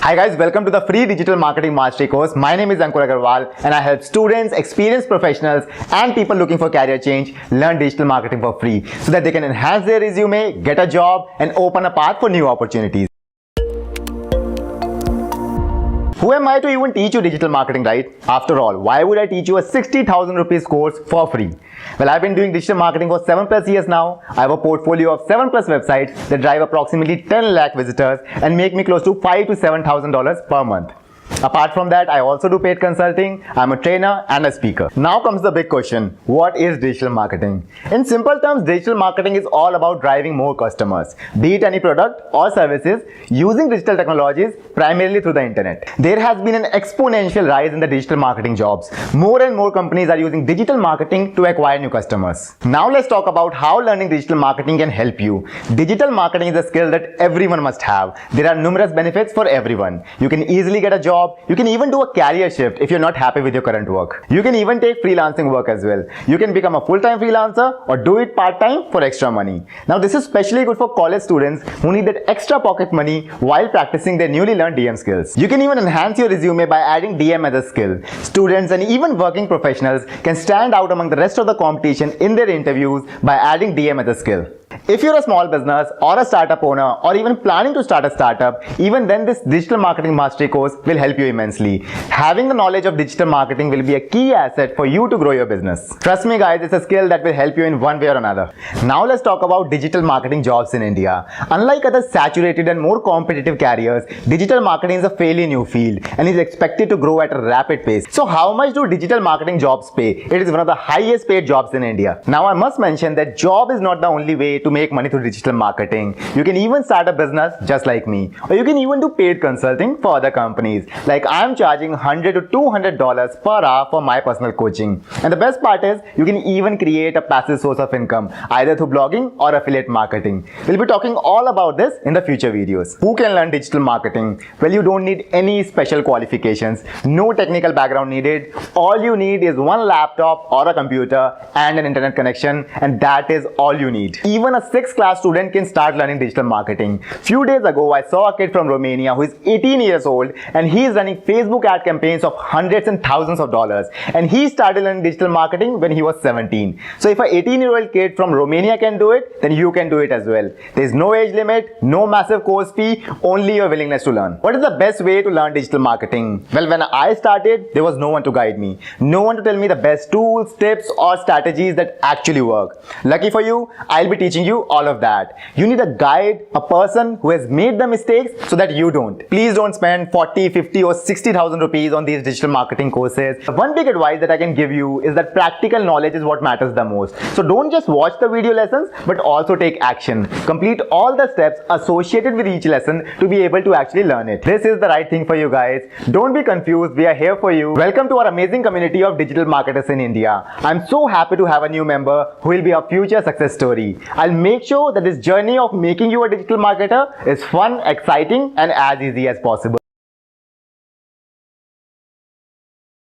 Hi guys, welcome to the free digital marketing mastery course. My name is Ankur Agarwal and I help students, experienced professionals and people looking for career change learn digital marketing for free so that they can enhance their resume, get a job and open a path for new opportunities. Who am I to even teach you digital marketing, right? After all, why would I teach you a 60,000 rupees course for free? Well, I've been doing digital marketing for 7+ years now. I have a portfolio of 7+ websites that drive approximately 10 lakh visitors and make me close to $5,000 to $7,000 per month. Apart from that, I also do paid consulting. I'm a trainer and a speaker. Now comes the big question. What is digital marketing? In simple terms, digital marketing is all about driving more customers, be it any product or services, using digital technologies primarily through the internet. There has been an exponential rise in the digital marketing jobs. More and more companies are using digital marketing to acquire new customers. Now let's talk about how learning digital marketing can help you. Digital marketing is a skill that everyone must have. There are numerous benefits for everyone. You can easily get a job. You can even do a career shift if you're not happy with your current work. You can even take freelancing work as well. You can become a full-time freelancer or do it part-time for extra money. Now this is especially good for college students who need that extra pocket money while practicing their newly learned DM skills. You can even enhance your resume by adding DM as a skill. Students and even working professionals can stand out among the rest of the competition in their interviews by adding DM as a skill. If you're a small business or a startup owner or even planning to start a startup, even then this digital marketing mastery course will help you immensely. Having the knowledge of digital marketing will be a key asset for you to grow your business. Trust me guys, it's a skill that will help you in one way or another. Now let's talk about digital marketing jobs in India. Unlike other saturated and more competitive careers, digital marketing is a fairly new field and is expected to grow at a rapid pace. So how much do digital marketing jobs pay? It is one of the highest paid jobs in India. Now I must mention that job is not the only way to make money through digital marketing. You can even start a business just like me, or you can even do paid consulting for other companies. Like I'm charging $100 to $200 per hour for my personal coaching. And the best part is you can even create a passive source of income either through blogging or affiliate marketing. We'll be talking all about this in the future videos. Who can learn digital marketing? Well, you don't need any special qualifications, no technical background needed. All you need is one laptop or a computer and an internet connection, and that is all you need. Even a 6th class student can start learning digital marketing. Few days ago, I saw a kid from Romania who is 18 years old and he is running Facebook ad campaigns of hundreds and thousands of dollars. And he started learning digital marketing when he was 17. So if an 18-year-old kid from Romania can do it, then you can do it as well. There is no age limit, no massive course fee, only your willingness to learn. What is the best way to learn digital marketing? Well, when I started, there was no one to guide me. No one to tell me the best tools, tips or strategies that actually work. Lucky for you, I'll be teaching you all of that. You need a guide, a person who has made the mistakes so that you don't. Please don't spend 40, 50 or 60,000 rupees on these digital marketing courses. One big advice that I can give you is that practical knowledge is what matters the most. So don't just watch the video lessons, but also take action. Complete all the steps associated with each lesson to be able to actually learn it. This is the right thing for you guys. Don't be confused. We are here for you. Welcome to our amazing community of digital marketers in India. I'm so happy to have a new member who will be a future success story. I'll make sure that this journey of making you a digital marketer is fun, exciting and as easy as possible.